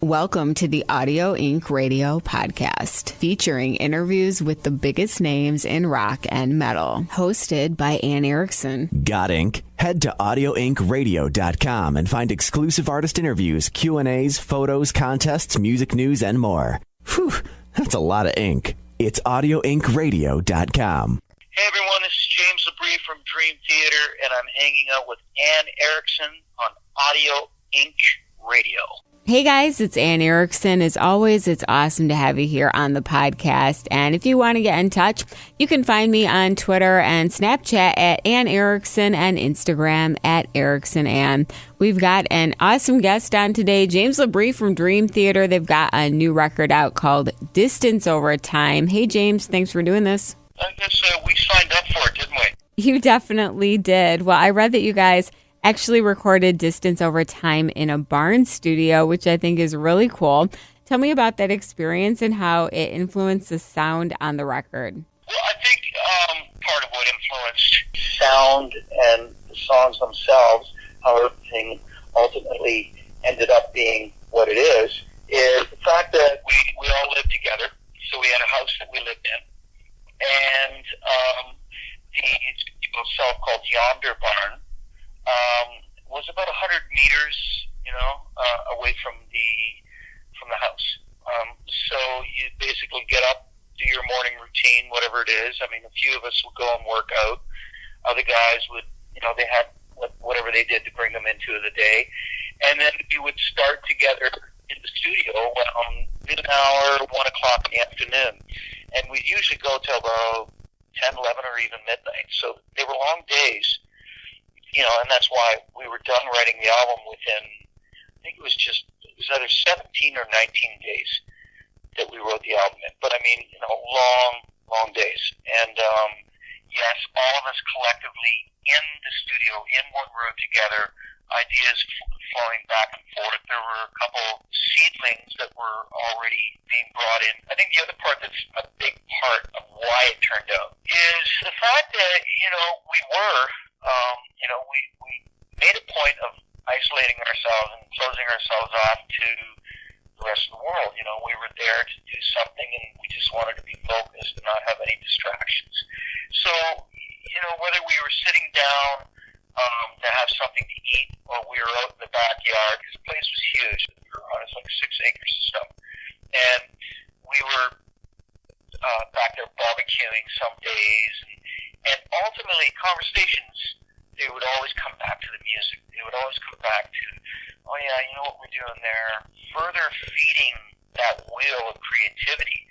Welcome to the Audio Inc. Radio podcast, featuring interviews with the biggest names in rock and metal, hosted by Anne Erickson. Got Inc.? Head to audioinkradio.com and find exclusive artist interviews, Q&As, photos, contests, music news, and more. Whew, that's a lot of ink. It's audioinkradio.com. Hey everyone, this is James LaBrie from Dream Theater, and I'm hanging out with Anne Erickson on Audio Inc. Radio. Hey guys, it's Anne Erickson. As always, it's awesome to have you here on the podcast. And if you want to get in touch, you can find me on Twitter and Snapchat at Anne Erickson and Instagram at EricksonAnne. We've got an awesome guest on today, James LaBrie from Dream Theater. They've got a new record out called Distance Over Time. Hey James, thanks for doing this. I guess we signed up for it, didn't we? You definitely did. Well, I read that you guys actually recorded Distance Over Time in a barn studio, which I think is really cool. Tell me about that experience and how it influenced the sound on the record. Well, I think part of what influenced sound and the songs themselves, how everything ultimately ended up being what it is the fact that we all lived together. So we had a house that we lived in. And the studio itself, called Yonder Barn, was about 100 meters, away from the house. So you basically get up, do your morning routine, whatever it is. I mean, a few of us would go and work out. Other guys would, they had whatever they did to bring them into the day. And then we would start together in the studio around noon hour, 1 o'clock in the afternoon. And we'd usually go till about 10, 11, or even midnight. So they were long days. And that's why we were done writing the album within, I think it was either 17 or 19 days that we wrote the album in. But I mean, long days. And yes, all of us collectively in the studio, in one room together, ideas flowing back and forth. There were a couple seedlings that were already being brought in. I think the other part that's a big part of why it turned out is the fact that, we made a point of isolating ourselves and closing ourselves off to the rest of the world. We were there to do something, and we just wanted to be focused and not have any distractions. So, whether we were sitting down to have something to eat, or we were out in the backyard, because the place was huge. We were on, it's like 6 acres of stuff. And we were back there barbecuing some days, and ultimately conversations, they would always come back to the music. They would always come back to, oh yeah, you know what we're doing there, further feeding that wheel of creativity.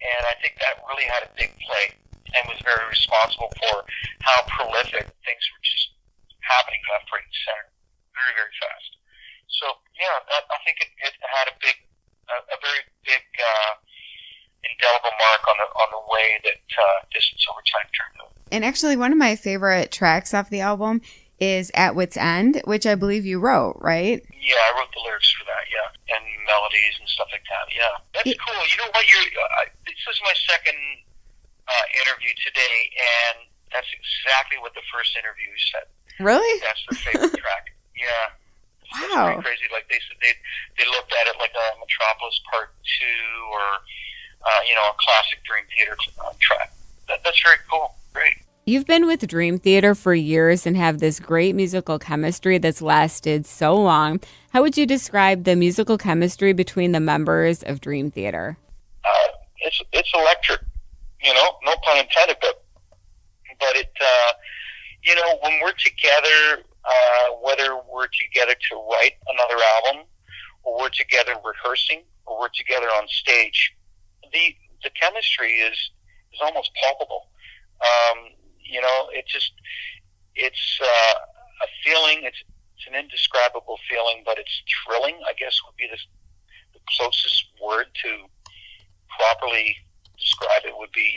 And I think that really had a big play and was very responsible for how prolific things were just happening left, right, and center, very, very fast. So yeah, I think it had a very big indelible mark on the way that Distance Over Time turned out. And actually, one of my favorite tracks off the album is At Wits End, which I believe you wrote, right? Yeah, I wrote the lyrics for that, yeah, and melodies and stuff like that, yeah. That's cool. You know what? This is my second interview today, and that's exactly what the first interview said. Really? That's their favorite track. Yeah. Wow. That's pretty crazy. Like they said, they looked at it like a Metropolis Part 2 or a classic Dream Theater track. That's very cool. Great. You've been with Dream Theater for years and have this great musical chemistry that's lasted so long. How would you describe the musical chemistry between the members of Dream Theater? It's electric. No pun intended, but it. When we're together, whether we're together to write another album, or we're together rehearsing, or we're together on stage, the chemistry is almost palpable. It's a feeling. It's an indescribable feeling, but it's thrilling, I guess, would be the closest word to properly describe it. Would be,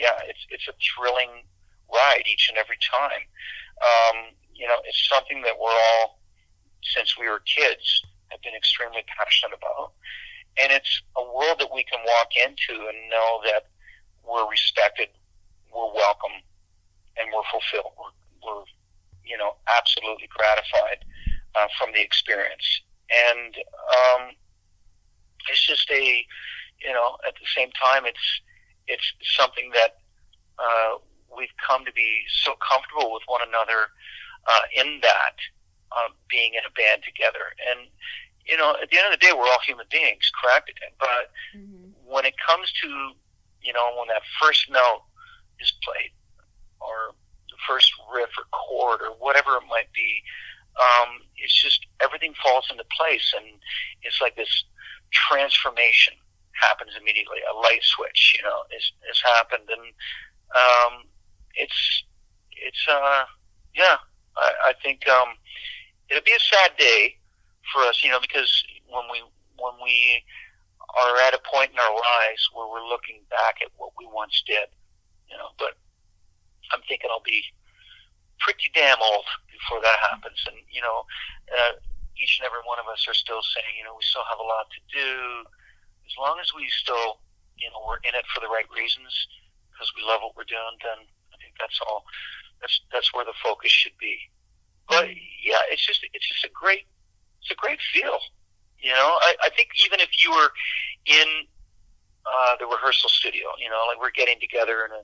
it's a thrilling ride each and every time. It's something that we're all, since we were kids, have been extremely passionate about. And it's a world that we can walk into and know that we're respected, we're welcome, and we're fulfilled. We're absolutely gratified from the experience. And it's stay, at the same time, it's something that we've come to be so comfortable with one another in that, being in a band together. And, at the end of the day, we're all human beings, correct? But when it comes to, when that first note is played, or the first riff or chord or whatever it might be, it's just everything falls into place, and it's like this transformation happens immediately. A light switch, has happened, and I think it'll be a sad day for us, because when we are at a point in our lives where we're looking back at what we once did, but I'm thinking I'll be pretty damn old before that happens. And, each and every one of us are still saying, we still have a lot to do. As long as we still, we're in it for the right reasons, because we love what we're doing, then I think that's all. That's where the focus should be. But yeah, it's just a great feel. I think even if you were in the rehearsal studio, like we're getting together in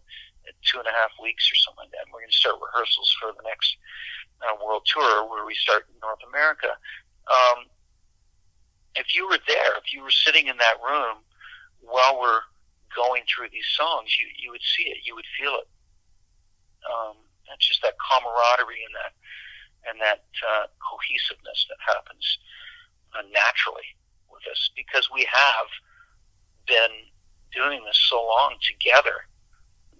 2.5 weeks or something like that, and we're going to start rehearsals for the next world tour, where we start in North America. If you were there, if you were sitting in that room while we're going through these songs, you would see it, you would feel it. That's just that camaraderie and that cohesiveness that happens naturally with us, because we have been doing this so long together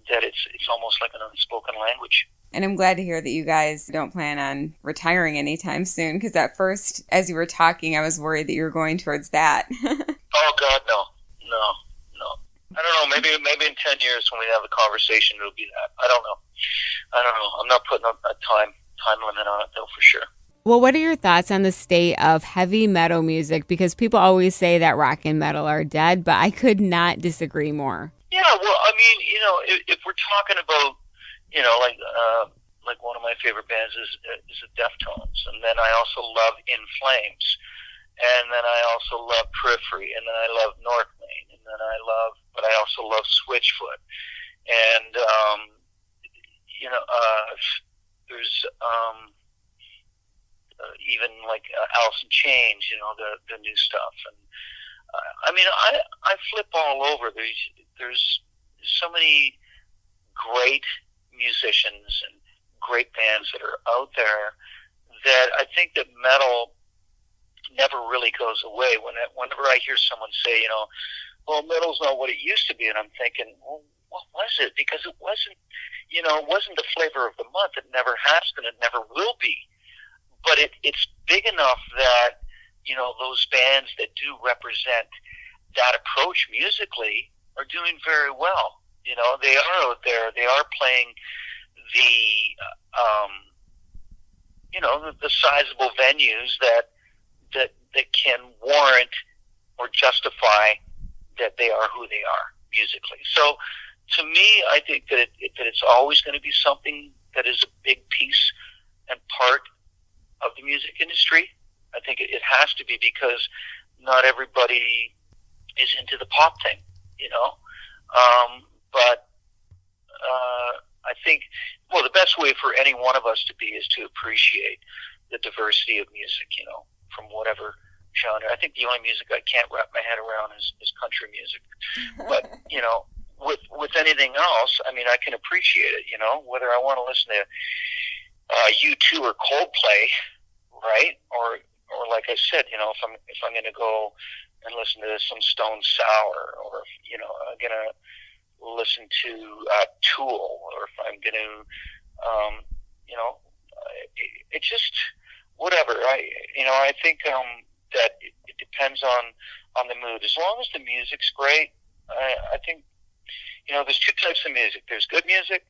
that it's almost like an unspoken language. And I'm glad to hear that you guys don't plan on retiring anytime soon, because at first, as you were talking, I was worried that you were going towards that. Oh, God, no. I don't know. Maybe in 10 years when we have a conversation, it'll be that. I don't know. I'm not putting a time limit on it, though, for sure. Well, what are your thoughts on the state of heavy metal music? Because people always say that rock and metal are dead, but I could not disagree more. Yeah, well, I mean, if we're talking about, like one of my favorite bands is the Deftones, and then I also love In Flames, and then I also love Periphery, and then I love Northlane, and then but I also love Switchfoot, and there's even like Alice in Chains, the new stuff, and I flip all over. There's so many great musicians and great bands that are out there that I think that metal never really goes away. Whenever I hear someone say, well, metal's not what it used to be, and I'm thinking, well, what was it? Because it wasn't, it wasn't the flavor of the month. It never has been. It never will be. But it's big enough that, those bands that do represent that approach musically are doing very well. They are out there. They are playing the sizable venues that can warrant or justify that they are who they are musically. So to me, I think that it's always going to be something that is a big piece and part of the music industry. I think it has to be, because not everybody is into the pop thing, but I think, the best way for any one of us to be is to appreciate the diversity of music, from whatever genre. I think the only music I can't wrap my head around is country music. But, with anything else, I can appreciate it, whether I want to listen to U2 or Coldplay, right? Or like I said, if I'm going to go and listen to some Stone Sour, or I'm going to listen to Tool, or if I'm going to, it's just whatever. I think that it depends on the mood. As long as the music's great, I think, there's two types of music. There's good music,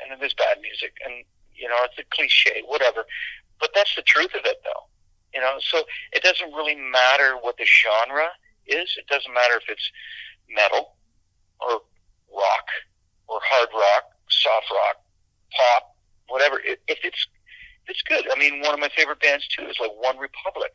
and then there's bad music. And, it's a cliche, whatever. But that's the truth of it, though. So it doesn't really matter what the genre is. It doesn't matter if it's metal or rock or hard rock, soft rock, pop, whatever. If it's good. One of my favorite bands too is like One Republic.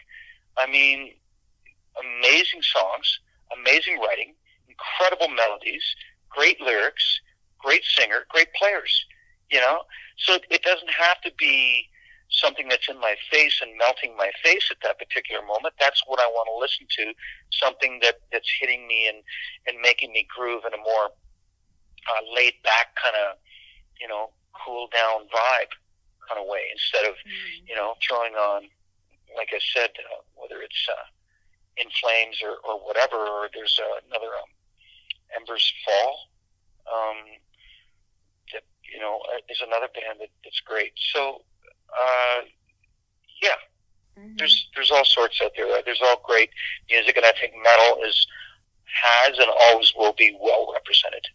Amazing songs, amazing writing, incredible melodies, great lyrics, great singer, great players, you know? So it doesn't have to be something that's in my face and melting my face at that particular moment. That's what I want to listen to, something that's hitting me and making me groove in a more laid back kind of, you know, cool down vibe kind of way, instead of, you know, throwing on, like I said, whether it's In Flames or whatever, or there's another Embers Fall, that, you know, is another band that's great. So, yeah, there's all sorts out there. There's all great music, and I think metal has and always will be well represented.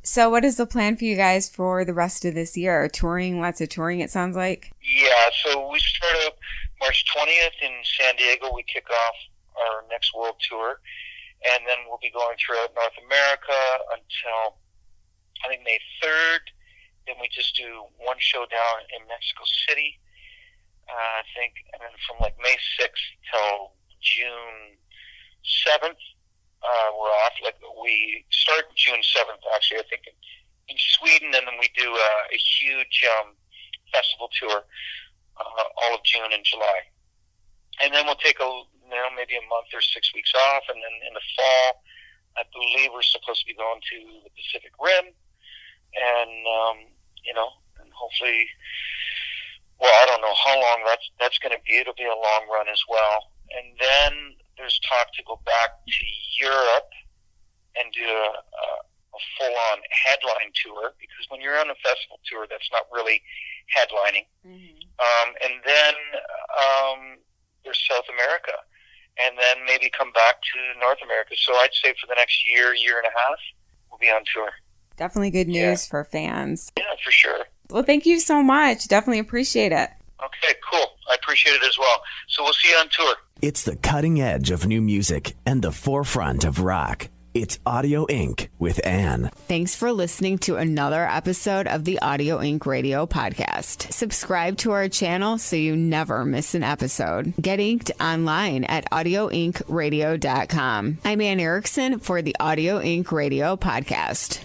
So what is the plan for you guys for the rest of this year? Touring, lots of touring, it sounds like? Yeah, so we start up March 20th in San Diego. We kick off our next world tour, and then we'll be going throughout North America until, I think, May 3rd. Then we just do one show down in Mexico City, I think, and then from like May 6th till June 7th, we're off. Like, we start June 7th, actually, I think, in Sweden, and then we do a huge festival tour all of June and July. And then we'll take maybe a month or 6 weeks off, and then in the fall, I believe we're supposed to be going to the Pacific Rim, and you know, and hopefully, well, I don't know how long that's going to be. It'll be a long run as well. And then there's talk to go back to Europe and do a full-on headline tour, because when you're on a festival tour, that's not really headlining. And then there's South America, and then maybe come back to North America. So I'd say for the next year and a half, we'll be on tour. Definitely good news for fans. Yeah, for sure. Well, thank you so much. Definitely appreciate it. Okay, cool. I appreciate it as well. So we'll see you on tour. It's the cutting edge of new music and the forefront of rock. It's Audio Inc. with Anne. Thanks for listening to another episode of the Audio Inc. Radio podcast. Subscribe to our channel so you never miss an episode. Get inked online at audioinkradio.com. I'm Anne Erickson for the Audio Inc. Radio podcast.